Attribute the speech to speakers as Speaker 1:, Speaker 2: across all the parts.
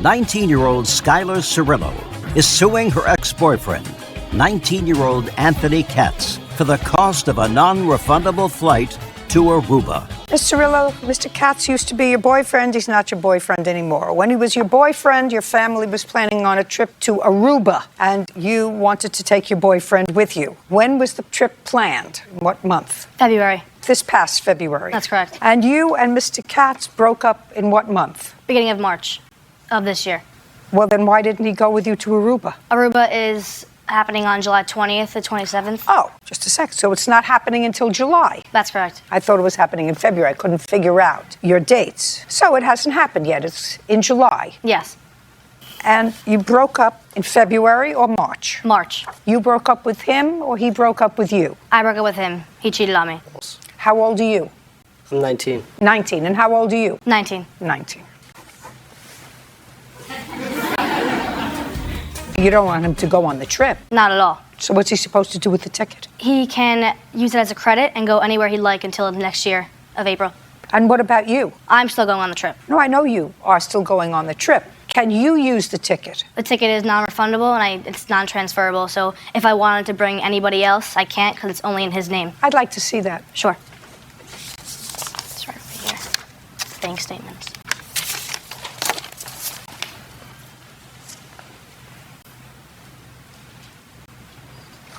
Speaker 1: 19-year-old Skyler Cirillo is suing her ex-boyfriend, 19-year-old Anthony Katz, for the cost of a non-refundable flight to Aruba.
Speaker 2: Mr. Cirillo, Mr. Katz used to be your boyfriend. He's not your boyfriend anymore. When he was your boyfriend, your family was planning on a trip to Aruba, and you wanted to take your boyfriend with you. When was the trip planned? What month?
Speaker 3: February.
Speaker 2: This past February.
Speaker 3: That's correct.
Speaker 2: And you and Mr. Katz broke up in what month?
Speaker 3: Beginning of March of this year.
Speaker 2: Well, then why didn't he go with you to Aruba?
Speaker 3: Aruba is happening on July 20th to 27th.
Speaker 2: Oh, just a sec. So it's not happening until July.
Speaker 3: That's correct.
Speaker 2: I thought it was happening in February. I couldn't figure out your dates. So it hasn't happened yet. It's in July.
Speaker 3: Yes.
Speaker 2: And you broke up in February or March?
Speaker 3: March.
Speaker 2: You broke up with him or he broke up with you?
Speaker 3: I broke up with him. He cheated on me.
Speaker 2: How old are you?
Speaker 4: I'm 19.
Speaker 2: 19. And how old are you?
Speaker 3: 19.
Speaker 2: 19. You don't want him to go on the trip.
Speaker 3: Not at all.
Speaker 2: So what's he supposed to do with the ticket?
Speaker 3: He can use it as a credit and go anywhere he'd like until next year of April.
Speaker 2: And what about you?
Speaker 3: I'm still going on the trip.
Speaker 2: No, I know you are still going on the trip. Can you use the ticket?
Speaker 3: The ticket is non-refundable and it's non-transferable, so if I wanted to bring anybody else, I can't because it's only in his name.
Speaker 2: I'd like to see that.
Speaker 3: Sure. It's right over here. Bank statements.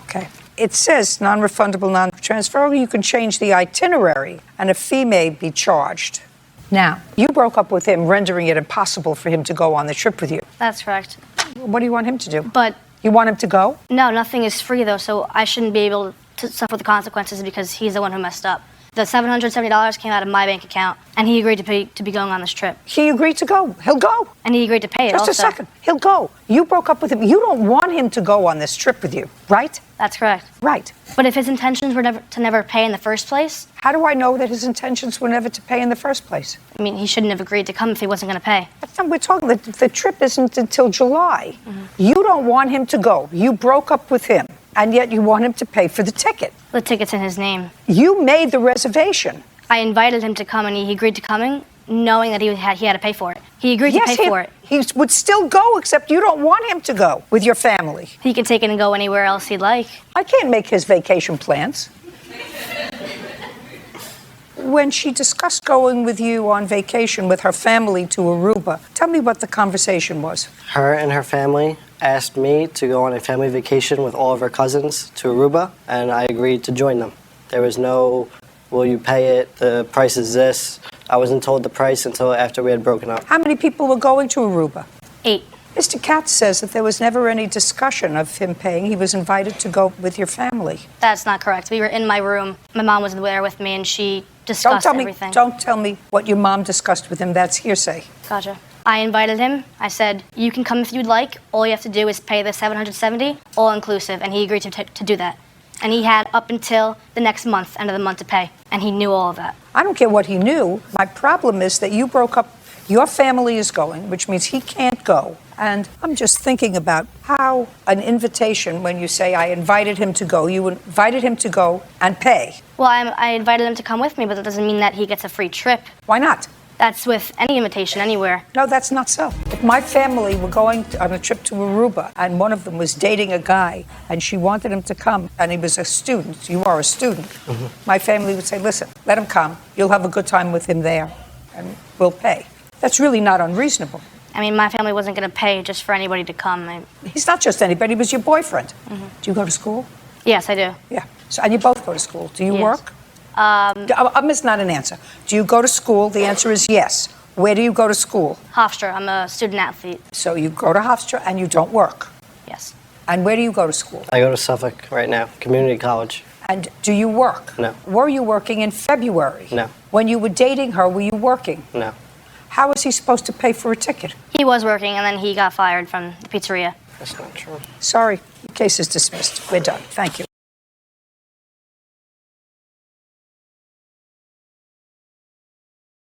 Speaker 2: Okay. It says non-refundable, non-transferable. You can change the itinerary and a fee may be charged. Now, you broke up with him, rendering it impossible for him to go on the trip with you.
Speaker 3: That's correct.
Speaker 2: What do you want him to do?
Speaker 3: But
Speaker 2: you want him to go?
Speaker 3: no, nothing is free though, so I shouldn't be able to suffer the consequences because he's the one who messed up. The $770 came out of my bank account, and he agreed to be going on this trip.
Speaker 2: He agreed to go. He'll go.
Speaker 3: And he agreed to pay it
Speaker 2: Just
Speaker 3: also.
Speaker 2: a second. He'll go. You broke up with him. You don't want him to go on this trip with you, right?
Speaker 3: That's correct.
Speaker 2: Right.
Speaker 3: But if his intentions were never pay in the first place,
Speaker 2: How do I know that his intentions were never to pay in the first place?
Speaker 3: I mean, he shouldn't have agreed to come if he wasn't going to pay.
Speaker 2: But we're talking, the trip isn't until July. You don't want him to go. You broke up with him, and yet you want him to pay for the ticket.
Speaker 3: The ticket's in his name.
Speaker 2: You made the reservation.
Speaker 3: I invited him to come, and he agreed to coming, knowing that he had to pay for it. He agreed to pay for it.
Speaker 2: He would still go, except you don't want him to go with your family.
Speaker 3: He could take it and go anywhere else he'd like.
Speaker 2: I can't make his vacation plans. When she discussed going with you on vacation with her family to Aruba, tell me what the conversation was.
Speaker 4: Her and her family asked me to go on a family vacation with all of her cousins to Aruba, and I agreed to join them. There was no, will you pay it? The price is this. I wasn't told the price until after we had broken up.
Speaker 2: How many people were going to Aruba?
Speaker 3: 8.
Speaker 2: Mr. Katz says that there was never any discussion of him paying. He was invited to go with your family.
Speaker 3: That's not correct. We were in my room. My mom was there with me, and she discussed everything.
Speaker 2: Don't tell me what your mom discussed with him. That's hearsay.
Speaker 3: Gotcha. I invited him. I said, you can come if you'd like. All you have to do is pay the $770, all inclusive, and he agreed to do that. And he had up until the next month, end of the month, to pay, and he knew all of that.
Speaker 2: I don't care what he knew. My problem is that you broke up. Your family is going, which means he can't go. And I'm just thinking about how an invitation, when you say, I invited him to go, you invited him to go and pay.
Speaker 3: Well, I invited him to come with me, but that doesn't mean that he gets a free trip.
Speaker 2: Why not?
Speaker 3: That's with any invitation anywhere.
Speaker 2: No, that's not so. If my family were going on a trip to Aruba and one of them was dating a guy and she wanted him to come and he was a student, you are a student, my family would say, listen, let him come. You'll have a good time with him there and we'll pay. That's really not unreasonable.
Speaker 3: I mean, my family wasn't going to pay just for anybody to come.
Speaker 2: He's not just anybody, he was your boyfriend. Do you go to school?
Speaker 3: Yes, I do.
Speaker 2: Yeah. So, and you both go to school. Do you
Speaker 3: Yes.
Speaker 2: work? It's not an answer. Do you go to school? The answer is yes. Where do you go to school?
Speaker 3: Hofstra. I'm a student athlete.
Speaker 2: So you go to Hofstra and you don't work.
Speaker 3: Yes.
Speaker 2: And where do you go to school?
Speaker 4: I go to Suffolk right now, community college.
Speaker 2: And do you work?
Speaker 4: No.
Speaker 2: Were you working in February?
Speaker 4: No.
Speaker 2: When you were dating her, were you working?
Speaker 4: No.
Speaker 2: How was he supposed to pay for a ticket?
Speaker 3: He was working, and then he got fired from the pizzeria.
Speaker 4: That's not true.
Speaker 2: Sorry, the case is dismissed. We're done. Thank you.